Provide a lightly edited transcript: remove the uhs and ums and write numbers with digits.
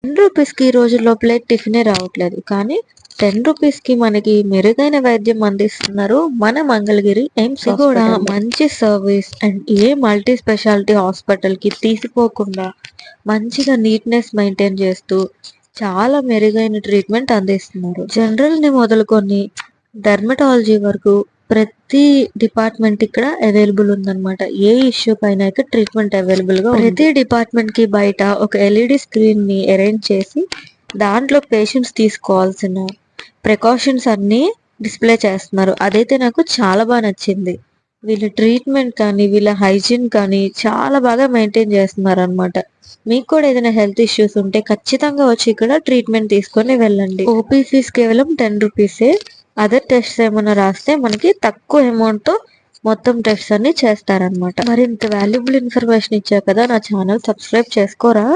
రూ. 10కి ఈ రోజుల్లో ప్లేట్ టిఫినే రావట్లేదు. కానీ రూ. 10కి మనకి మెరుగైన వైద్యం అందిస్తున్నారు మన మంగళగిరి ఎయిమ్స్ కూడా మంచి service and a multi speciality హాస్పిటల్‌కి తీసిపోకుండా మంచిగా నీట్‌నెస్ మెయింటైన్ చేస్తూ చాలా మెరుగైన ట్రీట్మెంట్ అందిస్తున్నారు. జనరల్‌ని మొదలుకొని డెర్మటాలజీ వరకు ప్రతి డిపార్ట్మెంట్ ఇక్కడ అవైలబుల్ ఉందన్నమాట. ఏ ఇష్యూ పైన ఇక్కడ ట్రీట్మెంట్ అవైలబుల్‌గా ఉంది. ప్రతి డిపార్ట్మెంట్‌కి బయట ఒక ఎల్ఈడి స్క్రీన్‌ని అరేంజ్ చేసి దాంట్లో పేషెంట్స్ తీసుకోవాల్సిన ప్రికాషన్స్ అన్నీ డిస్ప్లే చేస్తున్నారు. అదైతే నాకు చాలా బాగా నచ్చింది. వీళ్ళ ట్రీట్మెంట్ కానీ వీళ్ళ హైజీన్ కానీ చాలా బాగా మెయింటైన్ చేస్తున్నారనమాట. మీకు కూడా ఏదైనా హెల్త్ ఇష్యూస్ ఉంటే ఖచ్చితంగా వచ్చి ఇక్కడ ట్రీట్మెంట్ తీసుకొని వెళ్ళండి. ఓపీ ఫీస్ కేవలం రూ. 10. అదర్ టెస్ట్స్ ఏమైనా రాస్తే మనకి తక్కువ అమౌంట్‌తో మొత్తం టెస్ట్స్ అన్ని చేస్తారనమాట. మరి ఇంత వాల్యుబుల్ ఇన్ఫర్మేషన్ ఇచ్చా కదా, నా ఛానల్ సబ్స్క్రైబ్ చేసుకోరా?